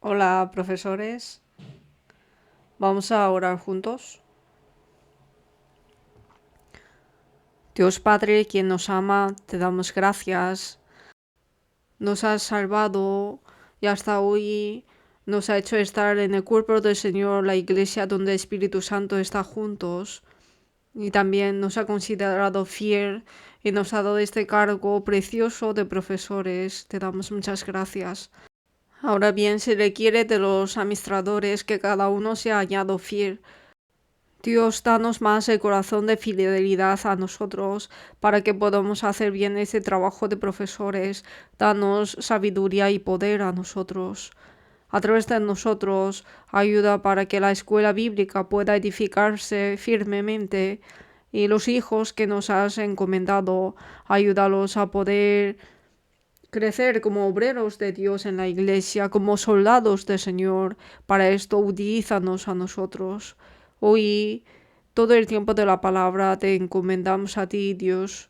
Hola, profesores. Vamos a orar juntos. Dios Padre, quien nos ama, te damos gracias. Nos has salvado y hasta hoy nos ha hecho estar en el cuerpo del Señor, la iglesia donde el Espíritu Santo está juntos. Y también nos ha considerado fiel y nos ha dado este cargo precioso de profesores. Te damos muchas gracias. Ahora bien, se requiere de los administradores que cada uno sea hallado fiel. Dios, danos más el corazón de fidelidad a nosotros para que podamos hacer bien ese trabajo de profesores. Danos sabiduría y poder a nosotros. A través de nosotros, ayuda para que la escuela bíblica pueda edificarse firmemente y los hijos que nos has encomendado, ayúdalos a poder crecer como obreros de Dios en la iglesia, como soldados del Señor. Para esto, utilízanos a nosotros. Hoy, todo el tiempo de la palabra, te encomendamos a ti, Dios.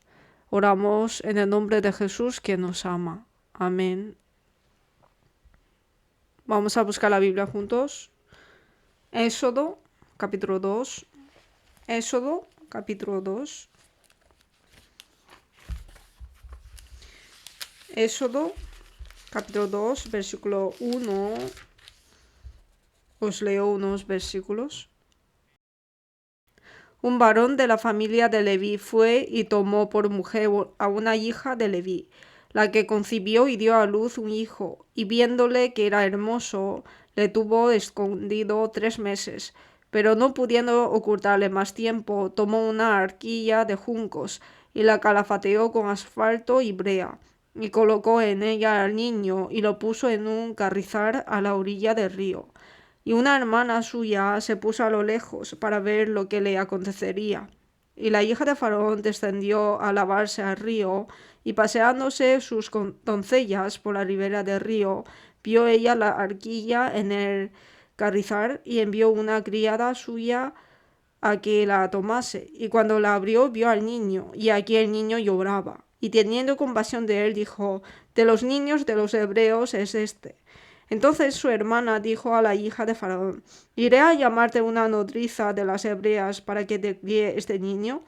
Oramos en el nombre de Jesús, que nos ama. Amén. Vamos a buscar la Biblia juntos. Éxodo, capítulo 2. Éxodo, capítulo 2. Éxodo, capítulo 2, versículo 1. Os leo unos versículos. Un varón de la familia de Leví fue y tomó por mujer a una hija de Leví, la que concibió y dio a luz un hijo, y viéndole que era hermoso, le tuvo escondido 3 meses. Pero no pudiendo ocultarle más tiempo, tomó una arquilla de juncos, y la calafateó con asfalto y brea, y colocó en ella al niño, y lo puso en un carrizal a la orilla del río. Y una hermana suya se puso a lo lejos para ver lo que le acontecería. Y la hija de Faraón descendió a lavarse al río, y paseándose sus doncellas por la ribera del río, vio ella la arquilla en el carrizal y envió una criada suya a que la tomase. Y cuando la abrió, vio al niño, y aquí el niño lloraba. Y teniendo compasión de él, dijo: de los niños de los hebreos es este. Entonces su hermana dijo a la hija de Faraón: ¿iré a llamarte una nodriza de las hebreas para que te críe este niño?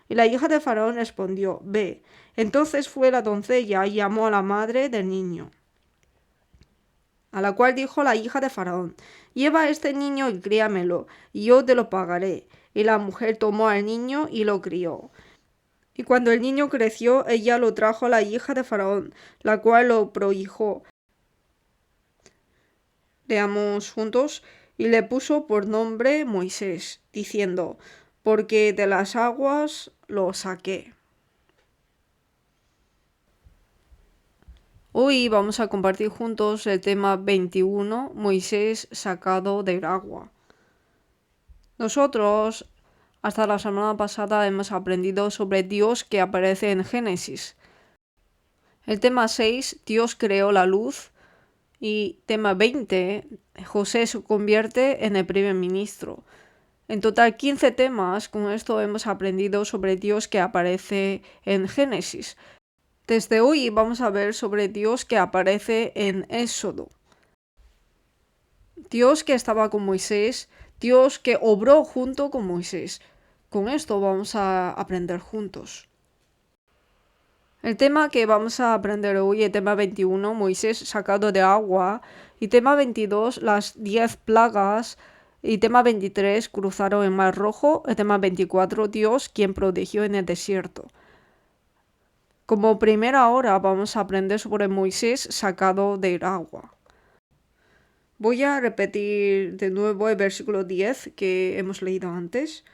Y la hija de Faraón respondió: ve. Entonces fue la doncella y llamó a la madre del niño. A la cual dijo la hija de Faraón: lleva este niño y críamelo, y yo te lo pagaré. Y la mujer tomó al niño y lo crió. Y cuando el niño creció, ella lo trajo a la hija de Faraón, la cual lo prohijó. Leamos juntos. Y le puso por nombre Moisés, diciendo: porque de las aguas lo saqué. Hoy vamos a compartir juntos el tema 21, Moisés sacado del agua. Nosotros, hasta la semana pasada, hemos aprendido sobre Dios que aparece en Génesis. El tema 6, Dios creó la luz. Y tema 20, José se convierte en el primer ministro. En total 15 temas. Con esto hemos aprendido sobre Dios que aparece en Génesis. Desde hoy vamos a ver sobre Dios que aparece en Éxodo. Dios que estaba con Moisés, Dios que obró junto con Moisés. Con esto vamos a aprender juntos. El tema que vamos a aprender hoy, el tema 21, Moisés sacado de agua, y tema 22, las 10 plagas, y tema 23, cruzaron el Mar Rojo, el tema 24, Dios quien prodigió en el desierto. Como primera hora vamos a aprender sobre Moisés sacado del agua. Voy a repetir de nuevo el versículo 10 que hemos leído antes.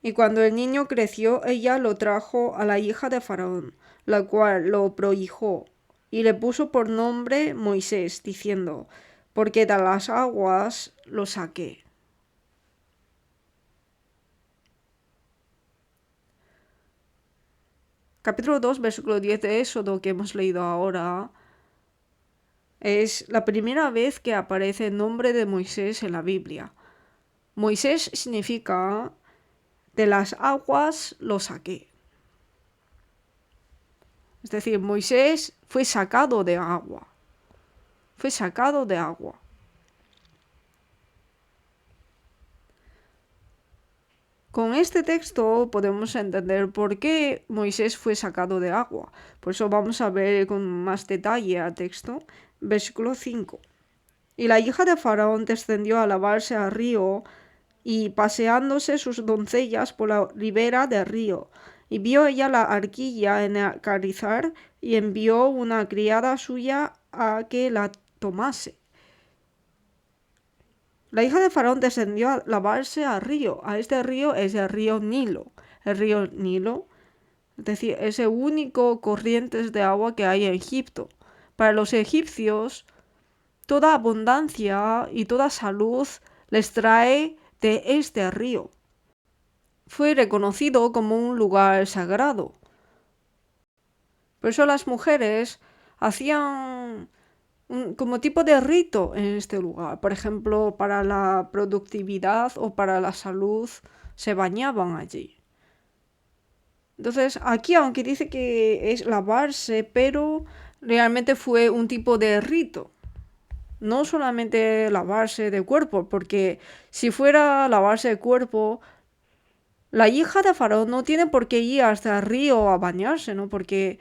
Y cuando el niño creció, ella lo trajo a la hija de Faraón, la cual lo prohijó, y le puso por nombre Moisés, diciendo: porque de las aguas lo saqué. Capítulo 2, versículo 10 de Éxodo que hemos leído ahora, es la primera vez que aparece el nombre de Moisés en la Biblia. Moisés significa: de las aguas lo saqué. Es decir, Moisés fue sacado de agua. Fue sacado de agua. Con este texto podemos entender por qué Moisés fue sacado de agua. Por eso vamos a ver con más detalle al texto. Versículo 5. Y la hija de Faraón descendió a lavarse al río, y paseándose sus doncellas por la ribera del río. Y vio ella la arquilla en el carrizal, y envió una criada suya a que la tomase. La hija de Faraón descendió a lavarse al río. A este río es el río Nilo. El río Nilo, es decir, es el único corriente de agua que hay en Egipto. Para los egipcios, toda abundancia y toda salud les trae de este río. Fue reconocido como un lugar sagrado. Por eso las mujeres hacían como tipo de rito en este lugar. Por ejemplo, para la productividad o para la salud se bañaban allí. Entonces, aquí aunque dice que es lavarse, pero realmente fue un tipo de rito. No solamente lavarse de cuerpo, porque si fuera lavarse de cuerpo, la hija de Faraón no tiene por qué ir hasta el río a bañarse, ¿no? Porque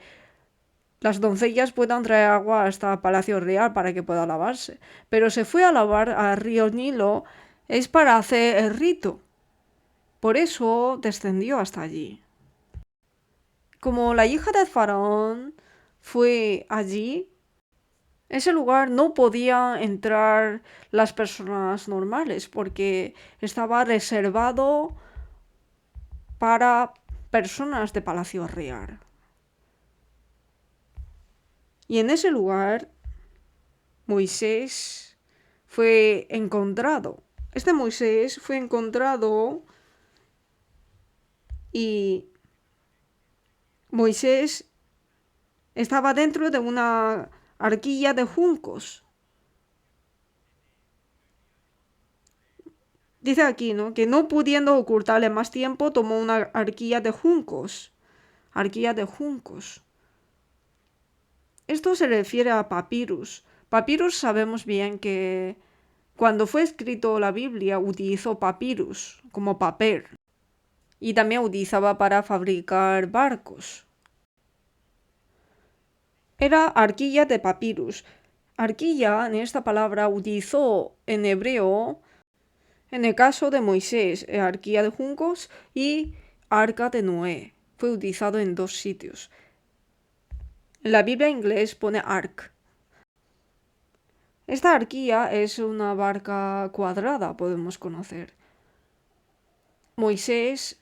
las doncellas puedan traer agua hasta Palacio Real para que pueda lavarse. Pero se fue a lavar al río Nilo es para hacer el rito. Por eso descendió hasta allí. Como la hija de Faraón fue allí, ese lugar no podían entrar las personas normales porque estaba reservado para personas de Palacio Real. Y en ese lugar Moisés fue encontrado. Este Moisés fue encontrado y Moisés estaba dentro de una arquilla de juncos. Dice aquí, ¿no? Que no pudiendo ocultarle más tiempo, tomó una arquilla de juncos. Arquilla de juncos. Esto se refiere a papyrus. Papyrus sabemos bien que cuando fue escrito la Biblia utilizó papyrus como papel. Y también utilizaba para fabricar barcos. Era arquilla de papyrus. Arquilla, en esta palabra, utilizó en hebreo, en el caso de Moisés, arquilla de juncos y arca de Noé. Fue utilizado en dos sitios. En la Biblia en inglés pone ark. Esta arquilla es una barca cuadrada, podemos conocer. Moisés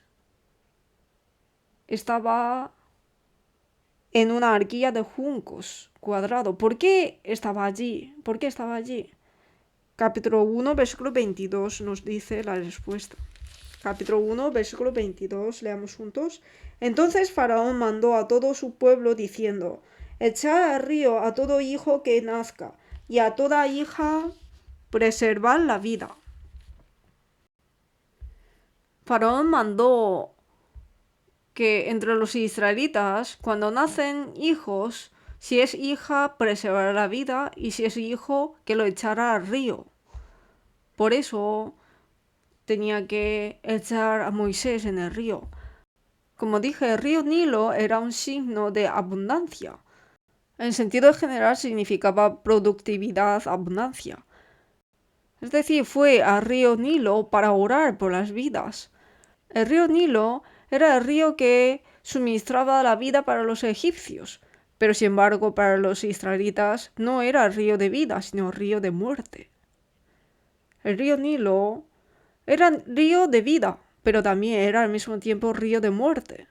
estaba en una arquilla de juncos cuadrado. ¿Por qué estaba allí? ¿Por qué estaba allí? Capítulo 1, versículo 22 nos dice la respuesta. Capítulo 1, versículo 22, leamos juntos. Entonces Faraón mandó a todo su pueblo diciendo: echad al río a todo hijo que nazca, y a toda hija preservad la vida. Faraón mandó que entre los israelitas, cuando nacen hijos, si es hija, preservar la vida, y si es hijo, que lo echara al río. Por eso tenía que echar a Moisés en el río. Como dije, el río Nilo era un signo de abundancia. En sentido general significaba productividad, abundancia. Es decir, fue al río Nilo para orar por las vidas. El río Nilo era el río que suministraba la vida para los egipcios, pero sin embargo para los israelitas no era el río de vida, sino el río de muerte. El río Nilo era río de vida, pero también era al mismo tiempo río de muerte.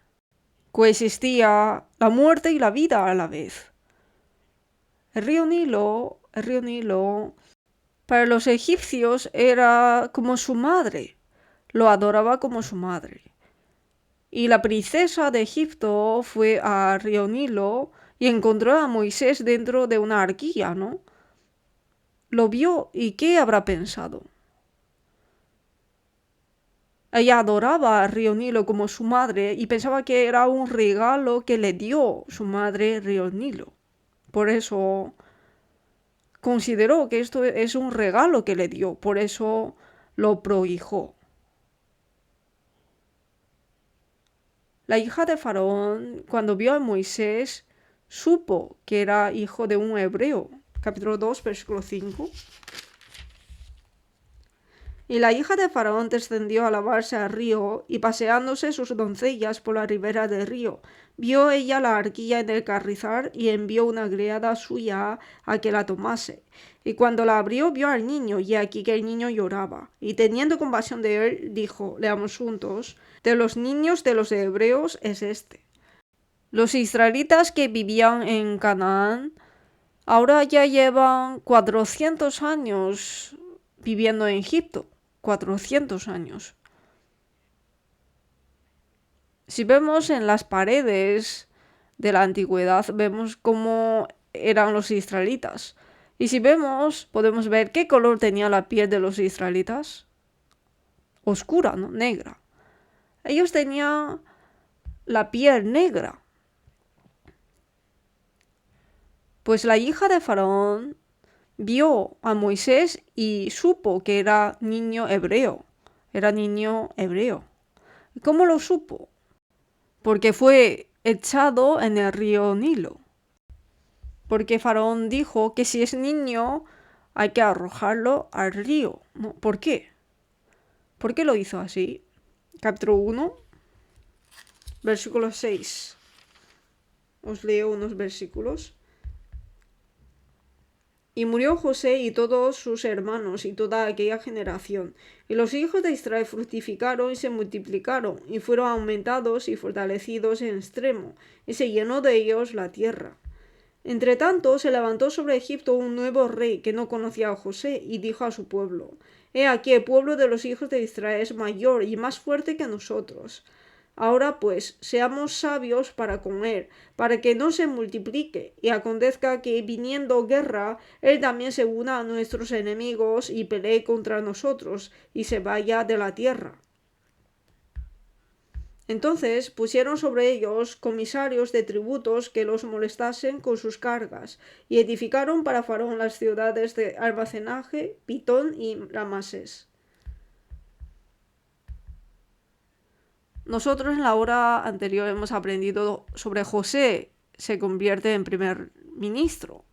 Coexistía la muerte y la vida a la vez. El río Nilo, para los egipcios era como su madre, lo adoraba como su madre. Y la princesa de Egipto fue al río Nilo y encontró a Moisés dentro de una arquilla, ¿no? Lo vio y ¿qué habrá pensado? Ella adoraba al río Nilo como su madre y pensaba que era un regalo que le dio su madre río Nilo. Por eso consideró que esto es un regalo que le dio, por eso lo prohijó. La hija de Faraón, cuando vio a Moisés, supo que era hijo de un hebreo. Capítulo 2, versículo 5. Y la hija de Faraón descendió a lavarse al río, y paseándose sus doncellas por la ribera del río, vio ella la arquilla en el carrizal y envió una criada suya a que la tomase. Y cuando la abrió, vio al niño, y aquí que el niño lloraba. Y teniendo compasión de él, dijo, leamos juntos, de los niños de los hebreos es este. Los israelitas que vivían en Canaán ahora ya llevan 400 años viviendo en Egipto. 400 años. Si vemos en las paredes de la antigüedad, vemos cómo eran los israelitas. Y si vemos, podemos ver qué color tenía la piel de los israelitas. Oscura, ¿no? Negra. Ellos tenían la piel negra. Pues la hija de Faraón vio a Moisés y supo que era niño hebreo. Era niño hebreo. ¿Y cómo lo supo? Porque fue echado en el río Nilo. Porque Faraón dijo que si es niño hay que arrojarlo al río. ¿No? ¿Por qué? ¿Por qué lo hizo así? Capítulo 1, versículo 6. Os leo unos versículos. Y murió José y todos sus hermanos y toda aquella generación. Y los hijos de Israel fructificaron y se multiplicaron, y fueron aumentados y fortalecidos en extremo, y se llenó de ellos la tierra. Entretanto se levantó sobre Egipto un nuevo rey que no conocía a José, y dijo a su pueblo, He aquí el pueblo de los hijos de Israel es mayor y más fuerte que nosotros. Ahora pues, seamos sabios para con él, para que no se multiplique, y acontezca que viniendo guerra, él también se una a nuestros enemigos y pelee contra nosotros, y se vaya de la tierra. Entonces pusieron sobre ellos comisarios de tributos que los molestasen con sus cargas, y edificaron para Faraón las ciudades de almacenaje, Pitón y Rameses. Nosotros en la hora anterior hemos aprendido sobre José, se convierte en primer ministro.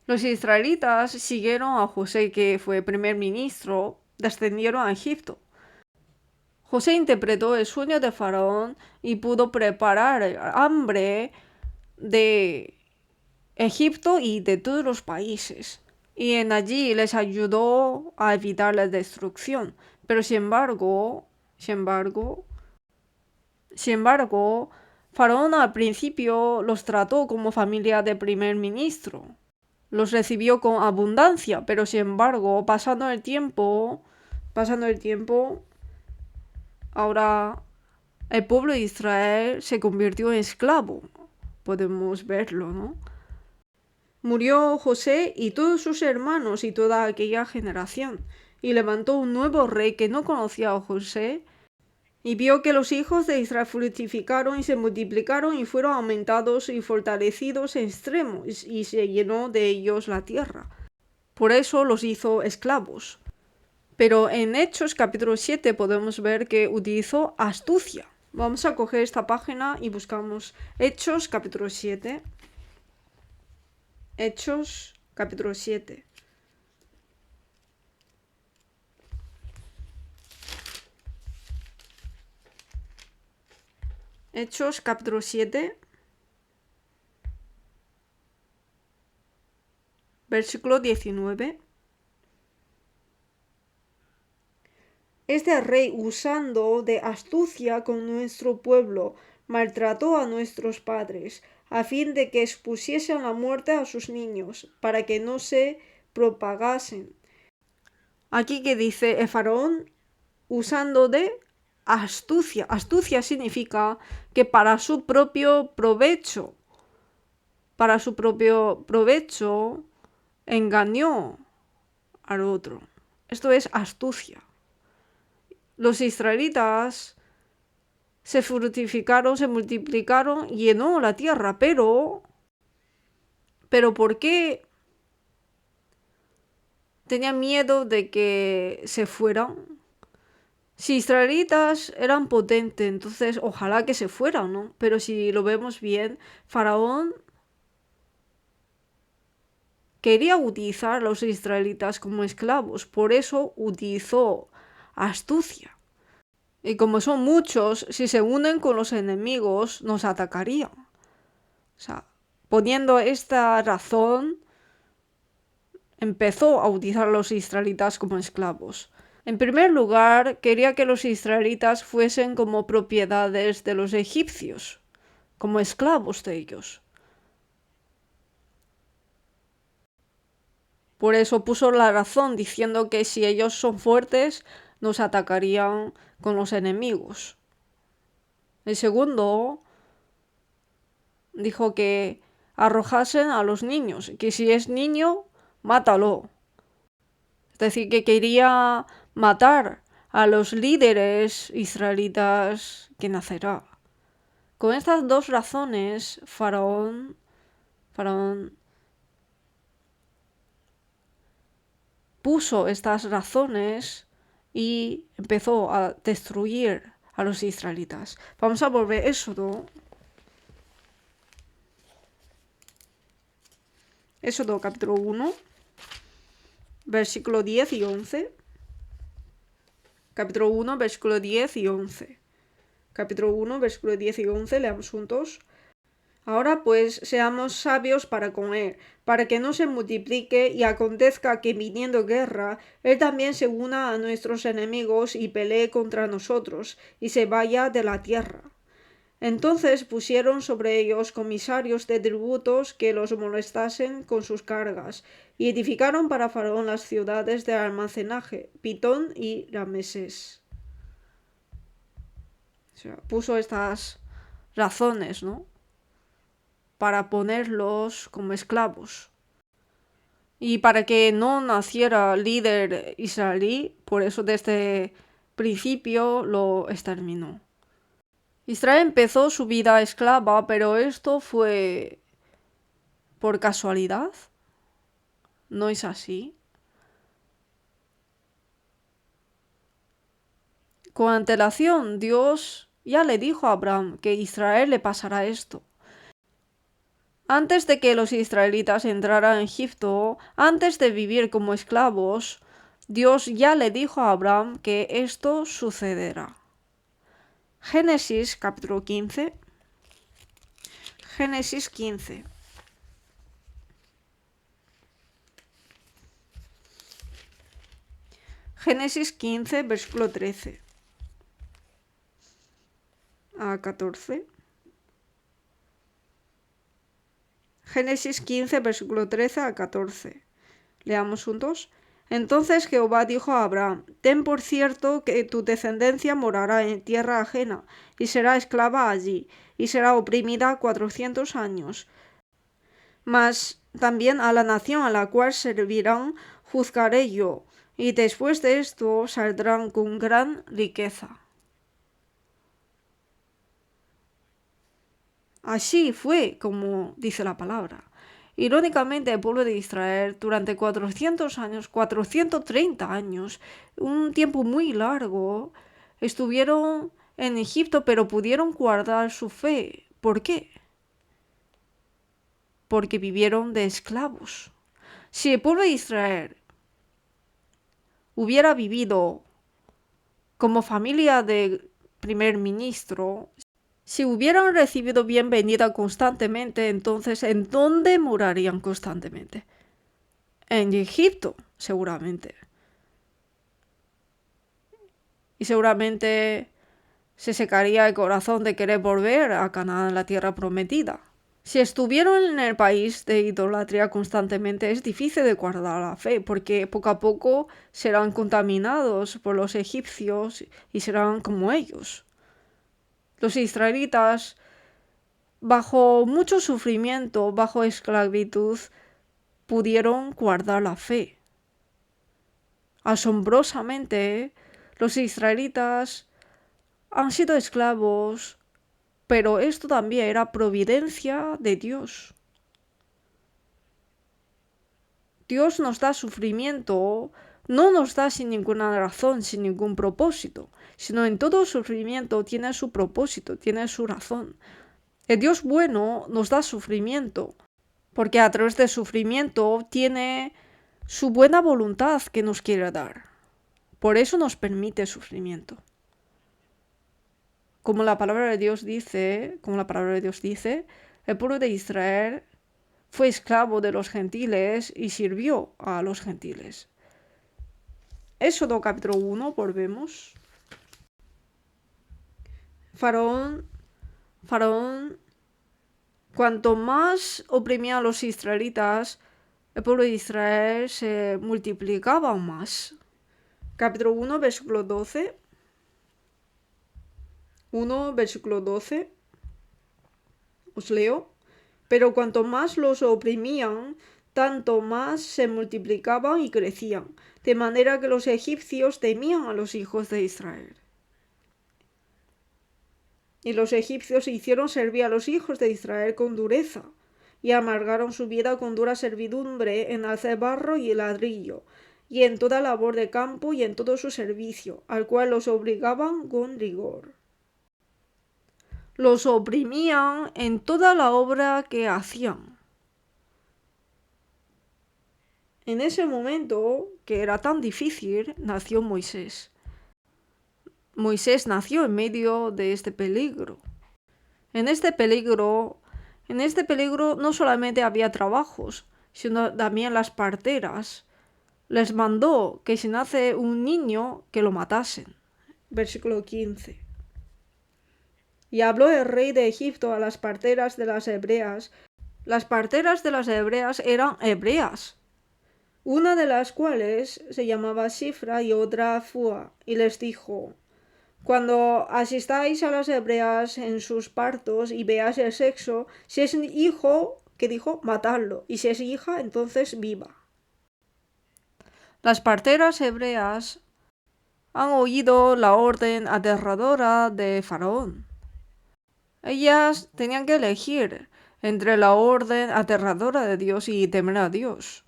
Los israelitas siguieron a José, que fue primer ministro, descendieron a Egipto. José interpretó el sueño de Faraón y pudo preparar hambre de Egipto y de todos los países. Y en allí les ayudó a evitar la destrucción. Pero sin embargo, Faraón al principio los trató como familia de primer ministro. Los recibió con abundancia, pero sin embargo, pasando el tiempo, ahora el pueblo de Israel se convirtió en esclavo. Podemos verlo, ¿no? Murió José y todos sus hermanos y toda aquella generación, y levantó un nuevo rey que no conocía a José, y vio que los hijos de Israel fructificaron y se multiplicaron y fueron aumentados y fortalecidos en extremo, y se llenó de ellos la tierra. Por eso los hizo esclavos. Pero en Hechos capítulo 7 podemos ver que utilizó astucia. Vamos a coger esta página y buscamos Hechos capítulo 7. Hechos capítulo 7. Hechos capítulo 7, versículo 19. Este rey, usando de astucia con nuestro pueblo, maltrató a nuestros padres, a fin de que expusiesen la muerte a sus niños, para que no se propagasen. Aquí que dice el faraón, usando de astucia. Astucia significa que para su propio provecho, engañó al otro. Esto es astucia. Los israelitas se fructificaron, se multiplicaron, llenó la tierra, pero ¿por qué tenían miedo de que se fueran? Si israelitas eran potentes, entonces ojalá que se fueran, ¿no? Pero si lo vemos bien, Faraón quería utilizar a los israelitas como esclavos, por eso utilizó astucia. Y como son muchos, si se unen con los enemigos, nos atacarían. O sea, poniendo esta razón, empezó a utilizar a los israelitas como esclavos. En primer lugar, quería que los israelitas fuesen como propiedades de los egipcios, como esclavos de ellos. Por eso puso la razón diciendo que si ellos son fuertes, nos atacarían con los enemigos. El segundo dijo que arrojasen a los niños, que si es niño, mátalo. Es decir, que quería matar a los líderes israelitas que nacerá. Con estas dos razones, Faraón puso estas razones y empezó a destruir a los israelitas. Vamos a volver a Éxodo. Éxodo capítulo 1, versículo 10 y 11. Capítulo 1, versículo 10 y 11. Capítulo 1, versículo 10 y 11, leamos juntos. Ahora pues seamos sabios para con él, para que no se multiplique y acontezca que viniendo guerra, él también se una a nuestros enemigos y pelee contra nosotros, y se vaya de la tierra. Entonces pusieron sobre ellos comisarios de tributos que los molestasen con sus cargas, y edificaron para Faraón las ciudades de almacenaje, Pitón y Rameses. O sea, puso estas razones, ¿no?, para ponerlos como esclavos. Y para que no naciera líder israelí, por eso desde principio lo exterminó. Israel empezó su vida esclava, pero esto fue por casualidad. ¿No es así? Con antelación, Dios ya le dijo a Abraham que a Israel le pasará esto. Antes de que los israelitas entraran en Egipto, antes de vivir como esclavos, Dios ya le dijo a Abraham que esto sucederá. Génesis capítulo 15. Génesis 15. Génesis 15, versículo 13 a 14. Génesis 15, versículo 13 a 14. Leamos juntos. Entonces Jehová dijo a Abraham: Ten por cierto que tu descendencia morará en tierra ajena, y será esclava allí, y será oprimida 400 años. Mas también a la nación a la cual servirán juzgaré yo, y después de esto saldrán con gran riqueza. Así fue como dice la palabra. Irónicamente, el pueblo de Israel durante 400 años, 430 años, un tiempo muy largo, estuvieron en Egipto, pero pudieron guardar su fe. ¿Por qué? Porque vivieron de esclavos. Si el pueblo de Israel hubiera vivido como familia de primer ministro, si hubieran recibido bienvenida constantemente, entonces ¿en dónde morarían constantemente? En Egipto, seguramente. Y seguramente se secaría el corazón de querer volver a Canaán, la tierra prometida. Si estuvieron en el país de idolatría constantemente, es difícil de guardar la fe, porque poco a poco serán contaminados por los egipcios y serán como ellos. Los israelitas, bajo mucho sufrimiento, bajo esclavitud, pudieron guardar la fe. Asombrosamente, los israelitas han sido esclavos, pero esto también era providencia de Dios. Dios nos da sufrimiento no nos da sin ninguna razón, sin ningún propósito, sino en todo sufrimiento tiene su propósito, tiene su razón. El Dios bueno nos da sufrimiento, porque a través del sufrimiento tiene su buena voluntad que nos quiere dar. Por eso nos permite sufrimiento. Como la palabra de Dios dice, el pueblo de Israel fue esclavo de los gentiles y sirvió a los gentiles. Éxodo capítulo 1, volvemos. Faraón, cuanto más oprimía a los israelitas, el pueblo de Israel se multiplicaba aún más. Capítulo 1, versículo 12. 1, versículo 12. Os leo. Pero cuanto más los oprimían, tanto más se multiplicaban y crecían, de manera que los egipcios temían a los hijos de Israel. Y los egipcios hicieron servir a los hijos de Israel con dureza, y amargaron su vida con dura servidumbre en hacer barro y ladrillo, y en toda labor de campo y en todo su servicio, al cual los obligaban con rigor. Los oprimían en toda la obra que hacían. En ese momento, que era tan difícil, nació Moisés. Moisés nació en medio de este peligro. En este peligro no solamente había trabajos, sino también las parteras. Les mandó que si nace un niño, que lo matasen. Versículo 15. Y habló el rey de Egipto a las parteras de las hebreas. Las parteras de las hebreas eran hebreas, una de las cuales se llamaba Sifra y otra Fua, y les dijo: cuando asistáis a las hebreas en sus partos y veáis el sexo, si es hijo, que dijo, matadlo, y si es hija, entonces viva. Las parteras hebreas han oído la orden aterradora de Faraón. Ellas tenían que elegir entre la orden aterradora de Dios y temer a Dios.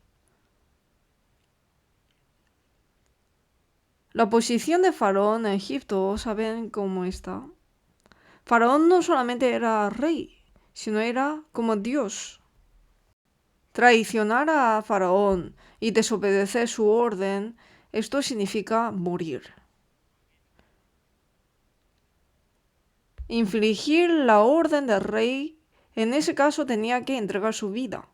La posición de Faraón en Egipto, ¿saben cómo está? Faraón no solamente era rey, sino era como Dios. Traicionar a Faraón y desobedecer su orden, esto significa morir. Infligir la orden del rey, en ese caso tenía que entregar su vida.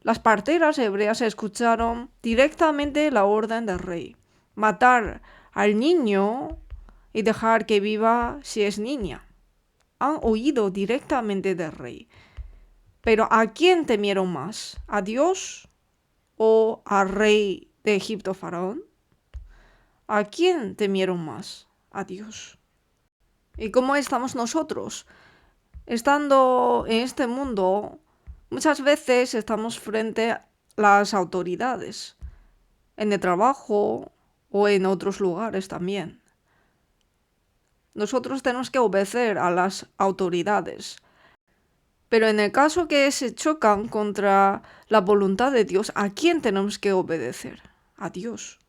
Las parteras hebreas escucharon directamente la orden del rey: matar al niño y dejar que viva si es niña. Han oído directamente del rey. Pero ¿a quién temieron más? ¿A Dios o al rey de Egipto, Faraón? ¿A quién temieron más? A Dios. ¿Y cómo estamos nosotros? Estando en este mundo, muchas veces estamos frente a las autoridades, en el trabajo o en otros lugares también. Nosotros tenemos que obedecer a las autoridades. Pero en el caso que se chocan contra la voluntad de Dios, ¿a quién tenemos que obedecer? A Dios.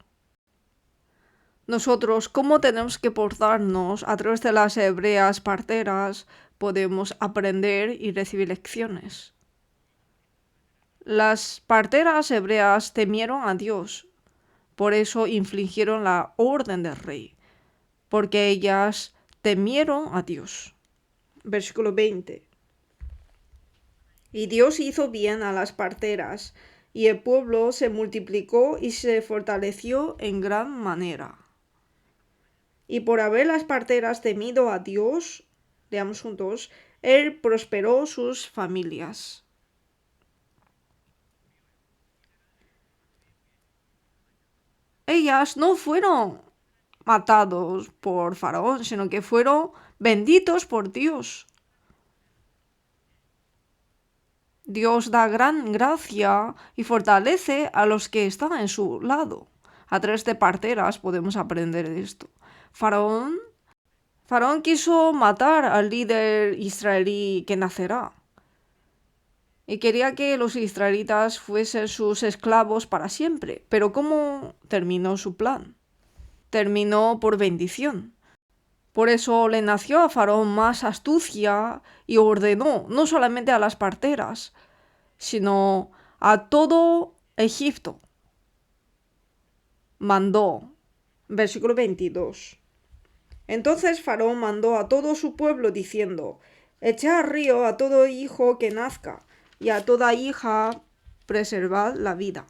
Nosotros, ¿cómo tenemos que portarnos? A través de las hebreas parteras podemos aprender y recibir lecciones. Las parteras hebreas temieron a Dios, por eso infligieron la orden del rey, porque ellas temieron a Dios. Versículo 20. Y Dios hizo bien a las parteras, y el pueblo se multiplicó y se fortaleció en gran manera. Y por haber las parteras temido a Dios, leamos juntos, Él prosperó sus familias. Ellas no fueron matados por Faraón, sino que fueron benditos por Dios. Dios da gran gracia y fortalece a los que están en su lado. A través de parteras podemos aprender esto. Faraón quiso matar al líder israelí que nacerá. y quería que los israelitas fuesen sus esclavos para siempre. Pero ¿cómo terminó su plan? Terminó por bendición. Por eso le nació a Faraón más astucia y ordenó no solamente a las parteras, sino a todo Egipto. Mandó. Versículo 22. Entonces Faraón mandó a todo su pueblo diciendo: echad al río a todo hijo que nazca, y a toda hija preservad la vida.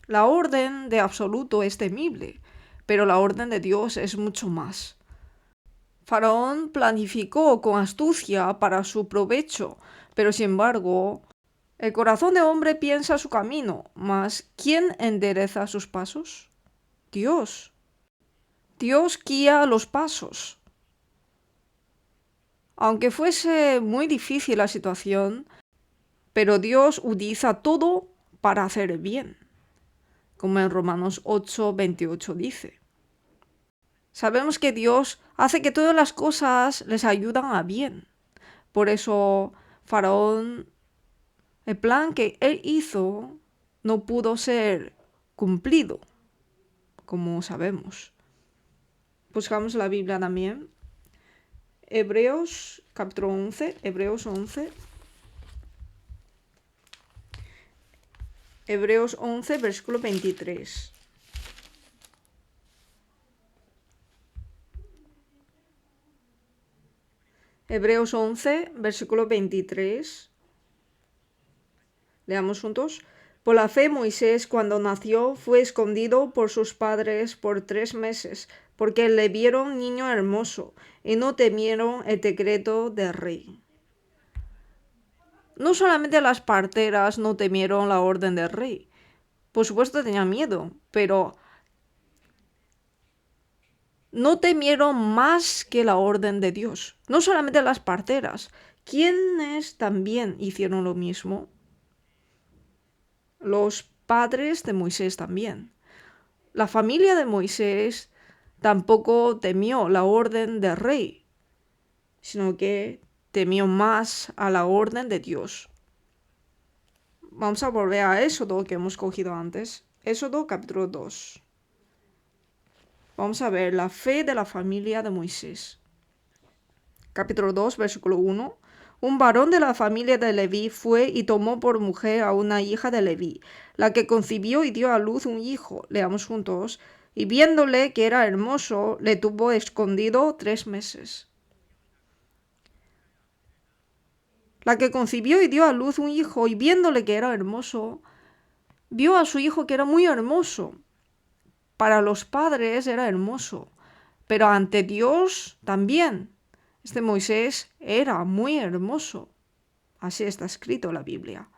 La orden de absoluto es temible, pero la orden de Dios es mucho más. Faraón planificó con astucia para su provecho, pero sin embargo, el corazón de hombre piensa su camino, mas ¿quién endereza sus pasos? Dios. Dios guía los pasos. Aunque fuese muy difícil la situación, pero Dios utiliza todo para hacer el bien, como en Romanos 8:28 dice. Sabemos que Dios hace que todas las cosas les ayudan a bien. Por eso Faraón, el plan que él hizo no pudo ser cumplido, como sabemos. Buscamos la Biblia también. Hebreos capítulo 11, Hebreos 11. Hebreos 11, versículo 23. Hebreos 11, versículo 23. Leamos juntos. Por la fe Moisés, cuando nació, fue escondido por sus padres por 3 meses, porque le vieron niño hermoso, y no temieron el decreto del rey. No solamente las parteras no temieron la orden del rey, por supuesto tenían miedo, pero no temieron más que la orden de Dios. No solamente las parteras, quienes también hicieron lo mismo. Los padres de Moisés también. La familia de Moisés tampoco temió la orden del rey, sino que temió más a la orden de Dios. Vamos a volver a Éxodo que hemos cogido antes. Éxodo capítulo 2. Vamos a ver la fe de la familia de Moisés. Capítulo 2, versículo 1. Un varón de la familia de Leví fue y tomó por mujer a una hija de Leví, la que concibió y dio a luz un hijo. Leamos juntos. Y viéndole que era hermoso, le tuvo escondido 3 meses. La que concibió y dio a luz un hijo, y viéndole que era hermoso, vio a su hijo que era muy hermoso. Para los padres era hermoso, pero ante Dios también. Este Moisés era muy hermoso. Así está escrito en la Biblia.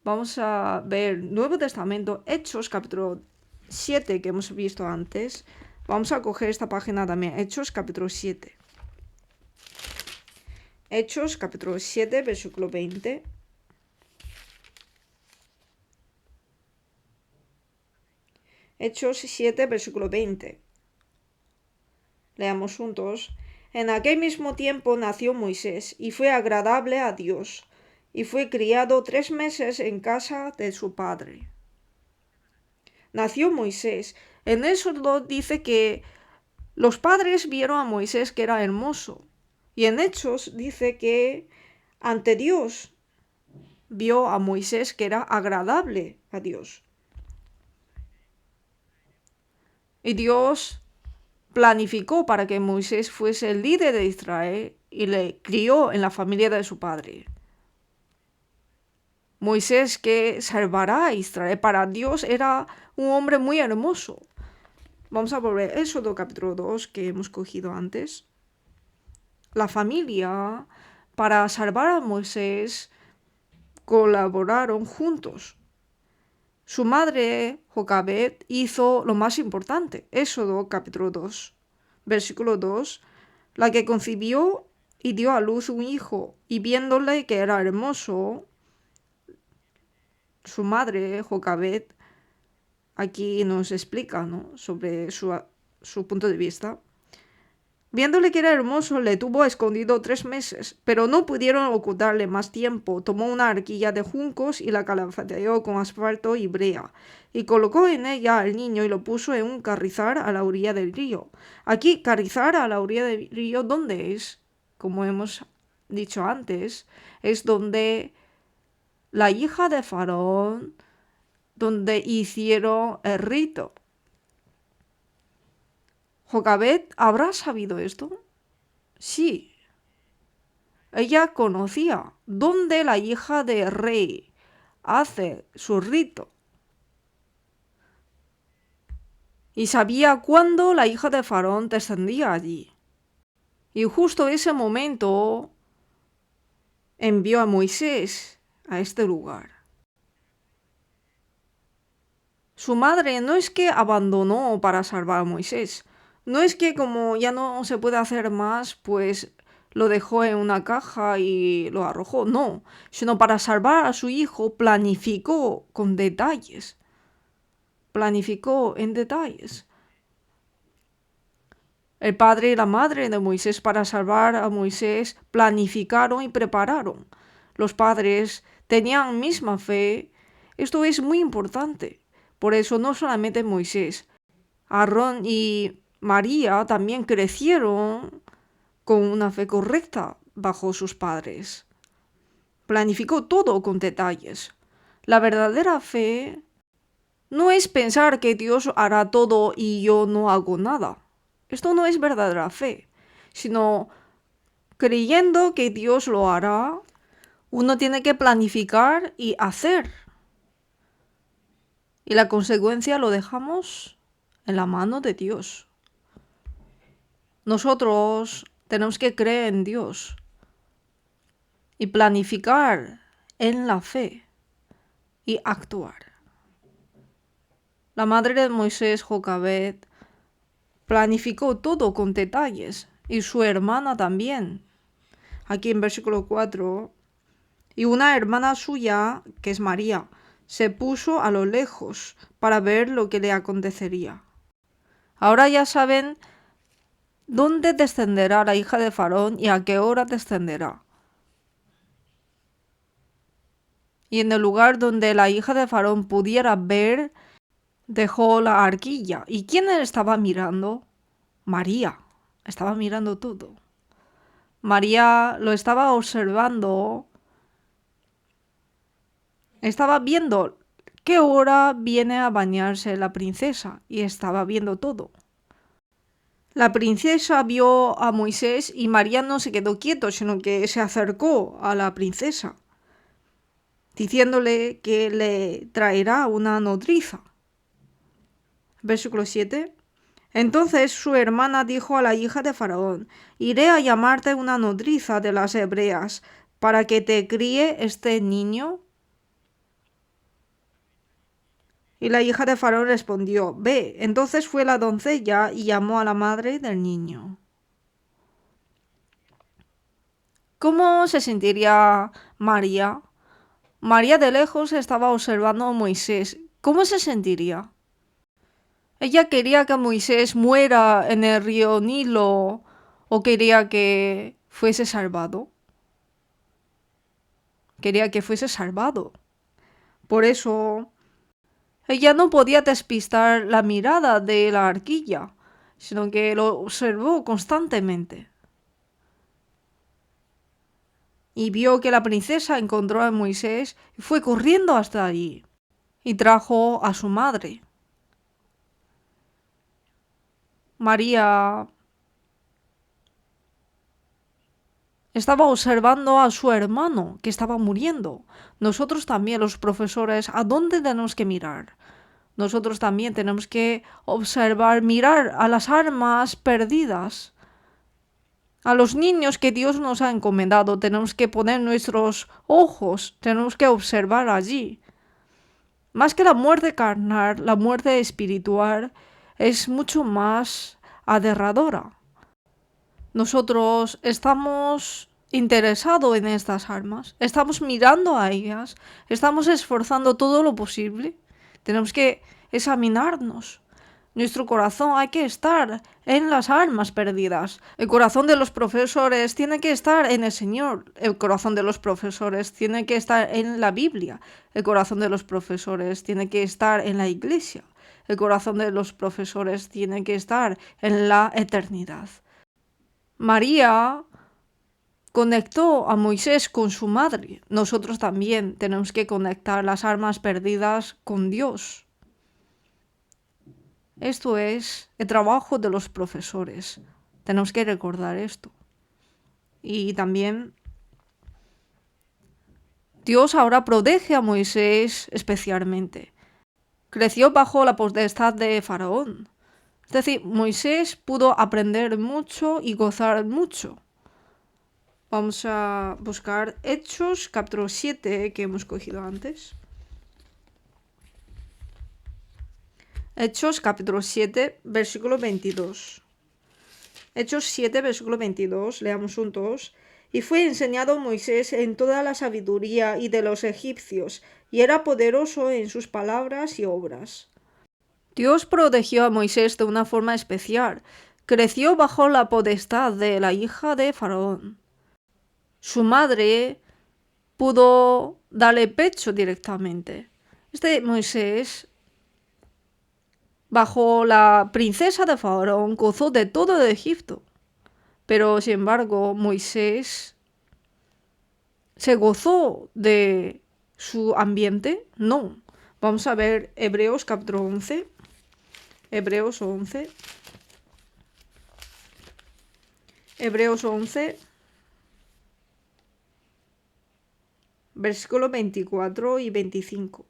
Vamos a ver Nuevo Testamento, Hechos capítulo 7 que hemos visto antes. Vamos a coger esta página también, Hechos capítulo 7. Hechos capítulo 7, versículo 20. Hechos 7, versículo 20. Leamos juntos. En aquel mismo tiempo nació Moisés, y fue agradable a Dios, y fue criado 3 meses en casa de su padre. Nació Moisés. En Éxodo dice que los padres vieron a Moisés que era hermoso. Y en Hechos dice que ante Dios vio a Moisés que era agradable a Dios. Y Dios planificó para que Moisés fuese el líder de Israel y le crió en la familia de su padre. Moisés que salvará a Israel, para Dios era un hombre muy hermoso. Vamos a volver a Éxodo capítulo 2 que hemos cogido antes. La familia, para salvar a Moisés, colaboraron juntos. Su madre, Jocabed, hizo lo más importante. Éxodo capítulo 2, versículo 2. La que concibió y dio a luz un hijo, y viéndole que era hermoso, su madre, Jocabed, aquí nos explica, ¿no?, sobre su punto de vista. Viéndole que era hermoso, le tuvo escondido 3 meses, pero no pudieron ocultarle más tiempo. Tomó una arquilla de juncos y la calafateó con asfalto y brea, y colocó en ella al niño y lo puso en un carrizal a la orilla del río. Aquí, carrizal a la orilla del río, ¿dónde es? Como hemos dicho antes, es donde la hija de Faraón, donde hicieron el rito. ¿Jocabed habrá sabido esto? Sí. Ella conocía dónde la hija del rey hace su rito. Y sabía cuándo la hija de Faraón descendía allí. Y justo ese momento envió a Moisés a este lugar. Su madre no es que abandonó para salvar a Moisés. No es que como ya no se puede hacer más, pues lo dejó en una caja y lo arrojó. No, sino para salvar a su hijo planificó con detalles. Planificó en detalles. El padre y la madre de Moisés para salvar a Moisés planificaron y prepararon. Los padres tenían misma fe. Esto es muy importante. Por eso no solamente Moisés, Aarón y María también crecieron con una fe correcta bajo sus padres. Planificó todo con detalles. La verdadera fe no es pensar que Dios hará todo y yo no hago nada. Esto no es verdadera fe, sino creyendo que Dios lo hará, uno tiene que planificar y hacer. Y la consecuencia lo dejamos en la mano de Dios. Nosotros tenemos que creer en Dios y planificar en la fe y actuar. La madre de Moisés, Jocabed, planificó todo con detalles y su hermana también. Aquí en versículo 4, y una hermana suya, que es María, se puso a lo lejos para ver lo que le acontecería. Ahora ya saben dónde descenderá la hija de Faraón y a qué hora descenderá. Y en el lugar donde la hija de Faraón pudiera ver, dejó la arquilla. ¿Y quién estaba mirando? María. Estaba mirando todo. María lo estaba observando. Estaba viendo qué hora viene a bañarse la princesa y estaba viendo todo. La princesa vio a Moisés y María no se quedó quieto, sino que se acercó a la princesa, diciéndole que le traerá una nodriza. Versículo 7. Entonces su hermana dijo a la hija de Faraón: iré a llamarte una nodriza de las hebreas para que te críe este niño. Y la hija de Faraón respondió: ve. Entonces fue la doncella y llamó a la madre del niño. ¿Cómo se sentiría María? María de lejos estaba observando a Moisés. ¿Cómo se sentiría? Ella quería que Moisés muera en el río Nilo o quería que fuese salvado. Quería que fuese salvado. Por eso ella no podía despistar la mirada de la arquilla, sino que lo observó constantemente. Y vio que la princesa encontró a Moisés y fue corriendo hasta allí y trajo a su madre. María estaba observando a su hermano que estaba muriendo. Nosotros también, los profesores, ¿a dónde tenemos que mirar? Nosotros también tenemos que observar, mirar a las almas perdidas, a los niños que Dios nos ha encomendado. Tenemos que poner nuestros ojos, tenemos que observar allí. Más que la muerte carnal, la muerte espiritual es mucho más aterradora. Nosotros estamos interesados en estas almas, estamos mirando a ellas, estamos esforzando todo lo posible. Tenemos que examinarnos. Nuestro corazón hay que estar en las almas perdidas. El corazón de los profesores tiene que estar en el Señor. El corazón de los profesores tiene que estar en la Biblia. El corazón de los profesores tiene que estar en la iglesia. El corazón de los profesores tiene que estar en la eternidad. María conectó a Moisés con su madre. Nosotros también tenemos que conectar las almas perdidas con Dios. Esto es el trabajo de los profesores. Tenemos que recordar esto. Y también Dios ahora protege a Moisés especialmente. Creció bajo la potestad de Faraón. Es decir, Moisés pudo aprender mucho y gozar mucho. Vamos a buscar Hechos, capítulo 7, que hemos cogido antes. Hechos, capítulo 7, versículo 22. Hechos 7, versículo 22, leamos juntos. Y fue enseñado Moisés en toda la sabiduría y de los egipcios, y era poderoso en sus palabras y obras. Dios protegió a Moisés de una forma especial. Creció bajo la potestad de la hija de Faraón. Su madre pudo darle pecho directamente. Moisés, bajo la princesa de Faraón, gozó de todo de Egipto. Pero, sin embargo, Moisés se gozó de su ambiente. No. Vamos a ver Hebreos capítulo 11. Hebreos 11. Hebreos 11. Versículos 24 y 25.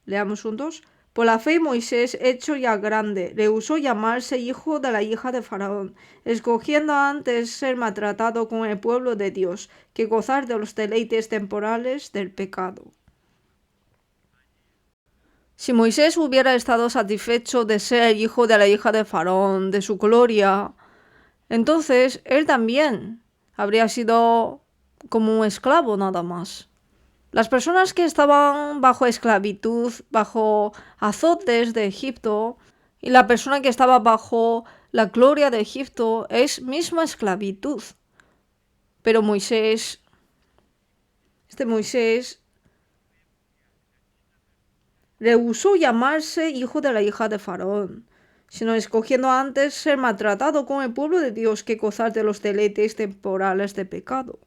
Leamos juntos. Por la fe Moisés, hecho ya grande, rehusó llamarse hijo de la hija de Faraón, escogiendo antes ser maltratado con el pueblo de Dios, que gozar de los deleites temporales del pecado. Si Moisés hubiera estado satisfecho de ser hijo de la hija de Faraón, de su gloria, entonces él también habría sido como un esclavo nada más. Las personas que estaban bajo esclavitud, bajo azotes de Egipto, y la persona que estaba bajo la gloria de Egipto es misma esclavitud. Pero Moisés rehusó llamarse hijo de la hija de Faraón, sino escogiendo antes ser maltratado con el pueblo de Dios que gozar de los deleites temporales de pecado.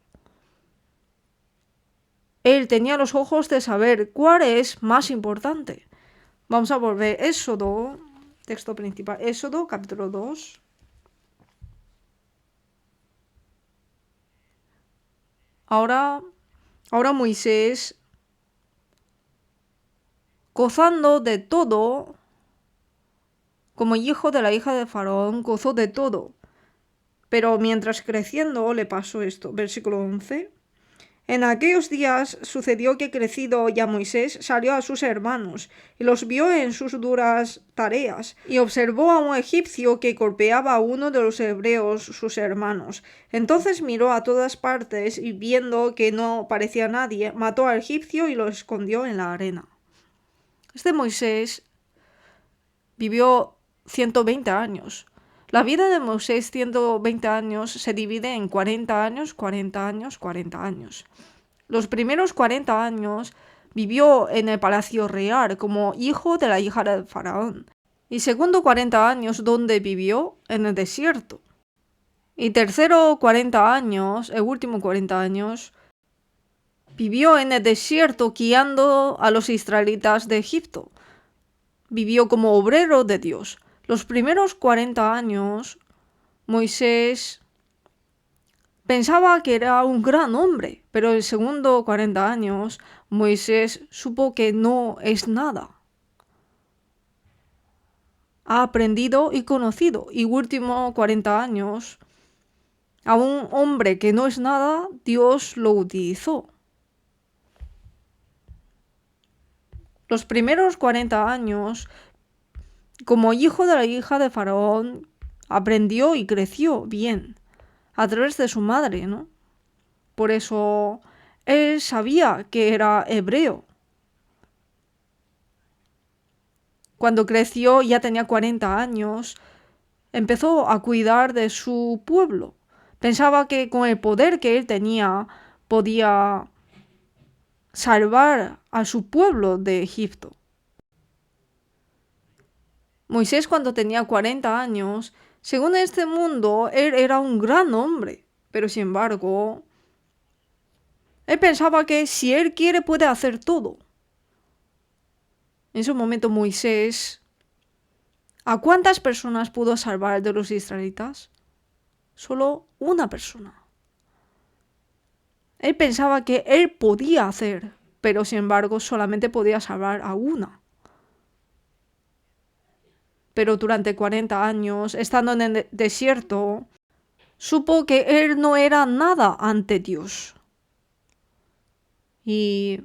Él tenía los ojos de saber cuál es más importante. Vamos a volver Éxodo, texto principal, Éxodo, capítulo 2. Ahora Moisés, gozando de todo, como hijo de la hija de Faraón, gozó de todo. Pero mientras creciendo le pasó esto. Versículo 11. En aquellos días sucedió que crecido ya Moisés salió a sus hermanos y los vio en sus duras tareas y observó a un egipcio que golpeaba a uno de los hebreos sus hermanos. Entonces miró a todas partes y viendo que no parecía nadie, mató al egipcio y lo escondió en la arena. Moisés vivió 120 años. La vida de Moisés, 120 años, se divide en 40 años, 40 años, 40 años. Los primeros 40 años vivió en el palacio real como hijo de la hija del faraón. Y segundo 40 años, ¿dónde vivió? En el desierto. Y tercero 40 años, el último 40 años, vivió en el desierto guiando a los israelitas de Egipto. Vivió como obrero de Dios. Los primeros 40 años, Moisés pensaba que era un gran hombre, pero el segundo 40 años, Moisés supo que no es nada. Ha aprendido y conocido, y último 40 años, a un hombre que no es nada, Dios lo utilizó. Los primeros 40 años, como hijo de la hija de Faraón, aprendió y creció bien, a través de su madre, ¿no? Por eso él sabía que era hebreo. cuando creció, ya tenía 40 años, empezó a cuidar de su pueblo. Pensaba que con el poder que él tenía podía salvar a su pueblo de Egipto. Moisés, cuando tenía 40 años, según este mundo, él era un gran hombre, pero sin embargo, él pensaba que si él quiere puede hacer todo. En ese momento Moisés, ¿a cuántas personas pudo salvar de los israelitas? Solo una persona. Él pensaba que él podía hacer, pero sin embargo solamente podía salvar a una. Pero durante 40 años, estando en el desierto, supo que él no era nada ante Dios. Y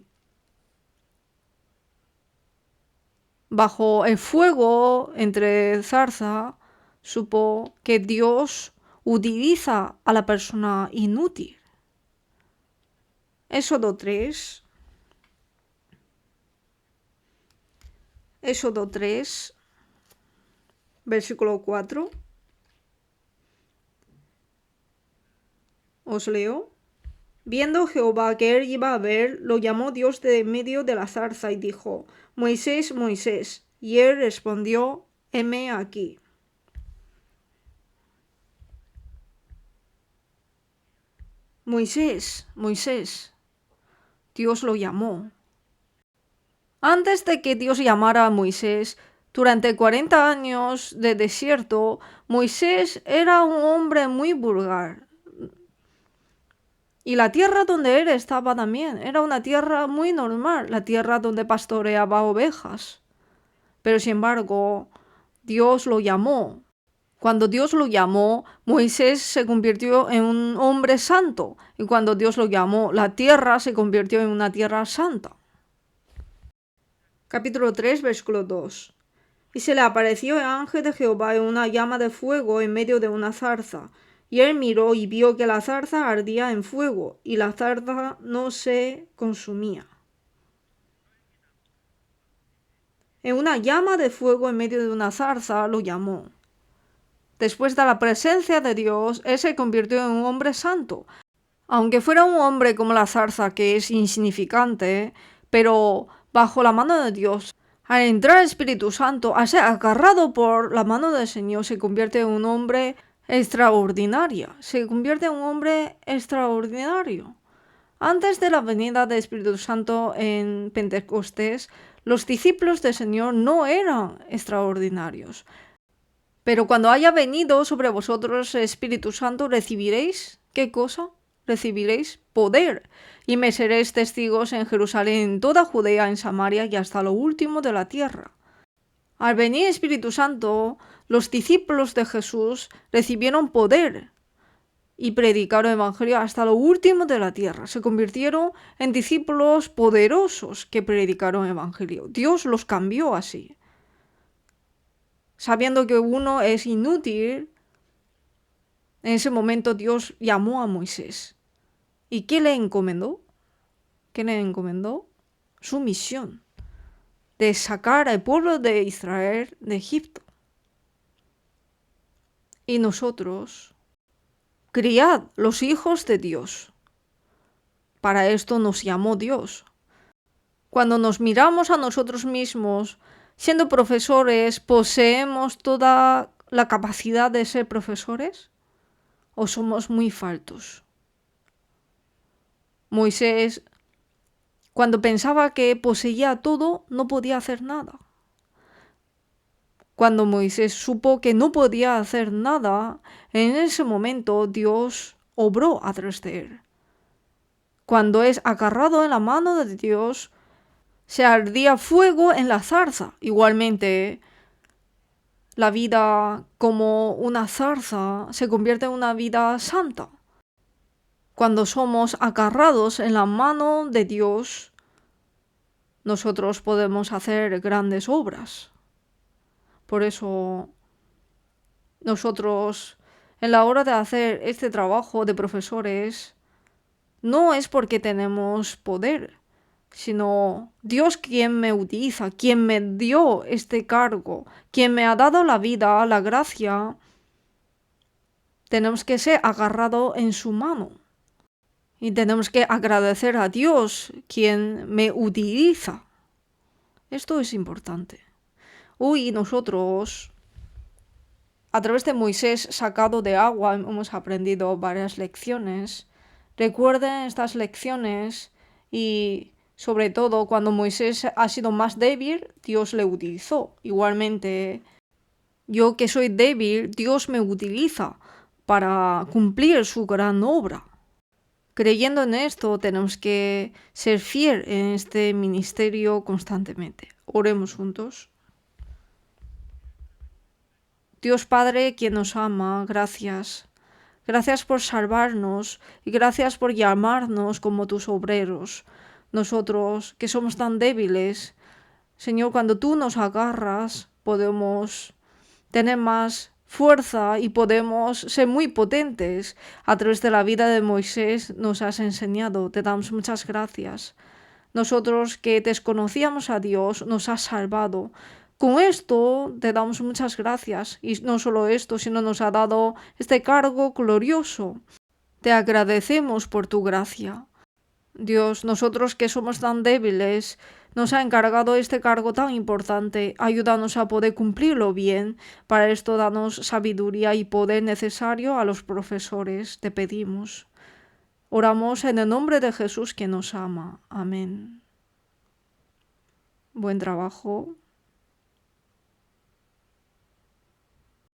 bajo el fuego entre zarza, supo que Dios utiliza a la persona inútil. Éxodo 3, versículo 4. Os leo. Viendo Jehová que él iba a ver, lo llamó Dios de medio de la zarza y dijo: Moisés, Moisés. Y él respondió: heme aquí. Moisés, Moisés. Dios lo llamó. Antes de que Dios llamara a Moisés, durante 40 años de desierto, Moisés era un hombre muy vulgar. Y la tierra donde él estaba también era una tierra muy normal, la tierra donde pastoreaba ovejas. Pero sin embargo, Dios lo llamó. Cuando Dios lo llamó, Moisés se convirtió en un hombre santo. Y cuando Dios lo llamó, la tierra se convirtió en una tierra santa. Capítulo 3, versículo 2. Y se le apareció el ángel de Jehová en una llama de fuego en medio de una zarza. Y él miró y vio que la zarza ardía en fuego, y la zarza no se consumía. En una llama de fuego en medio de una zarza lo llamó. Después de la presencia de Dios, él se convirtió en un hombre santo. Aunque fuera un hombre como la zarza, que es insignificante, pero bajo la mano de Dios, al entrar el Espíritu Santo, al ser agarrado por la mano del Señor, se convierte en un hombre extraordinario. Se convierte en un hombre extraordinario. Antes de la venida del Espíritu Santo en Pentecostés, los discípulos del Señor no eran extraordinarios. Pero cuando haya venido sobre vosotros el Espíritu Santo, recibiréis, ¿qué cosa? Recibiréis poder, y me seréis testigos en Jerusalén, en toda Judea, en Samaria y hasta lo último de la tierra. Al venir el Espíritu Santo, los discípulos de Jesús recibieron poder y predicaron el Evangelio hasta lo último de la tierra. Se convirtieron en discípulos poderosos que predicaron el Evangelio. Dios los cambió así. Sabiendo que uno es inútil, en ese momento Dios llamó a Moisés. ¿Y qué le encomendó? ¿Qué le encomendó? Su misión de sacar al pueblo de Israel de Egipto. Y nosotros, criad los hijos de Dios. Para esto nos llamó Dios. Cuando nos miramos a nosotros mismos, siendo profesores, ¿poseemos toda la capacidad de ser profesores? ¿O somos muy faltos? Moisés, cuando pensaba que poseía todo, no podía hacer nada. Cuando Moisés supo que no podía hacer nada, en ese momento Dios obró a través de él. Cuando es agarrado en la mano de Dios, se ardía fuego en la zarza. Igualmente, la vida como una zarza se convierte en una vida santa. Cuando somos agarrados en la mano de Dios, nosotros podemos hacer grandes obras. Por eso, nosotros, en la hora de hacer este trabajo de profesores, no es porque tenemos poder, sino Dios quien me utiliza, quien me dio este cargo, quien me ha dado la vida, la gracia. Tenemos que ser agarrados en su mano y tenemos que agradecer a Dios quien me utiliza. Esto es importante. Hoy nosotros, a través de Moisés sacado de agua, hemos aprendido varias lecciones. Recuerden estas lecciones y sobre todo cuando Moisés ha sido más débil, Dios le utilizó. Igualmente, yo que soy débil, Dios me utiliza para cumplir su gran obra. Creyendo en esto, tenemos que ser fiel en este ministerio constantemente. Oremos juntos. Dios Padre, quien nos ama, gracias. Gracias por salvarnos y gracias por llamarnos como tus obreros. Nosotros, que somos tan débiles, Señor, cuando tú nos agarras, podemos tener más fuerza y podemos ser muy potentes. A través de la vida de Moisés nos has enseñado, te damos muchas gracias. Nosotros que desconocíamos a Dios, nos has salvado. Con esto te damos muchas gracias y no solo esto, sino nos ha dado este cargo glorioso. Te agradecemos por tu gracia. Dios, nosotros que somos tan débiles, nos ha encargado este cargo tan importante. Ayúdanos a poder cumplirlo bien. Para esto danos sabiduría y poder necesario a los profesores, te pedimos. Oramos en el nombre de Jesús que nos ama. Amén. Buen trabajo.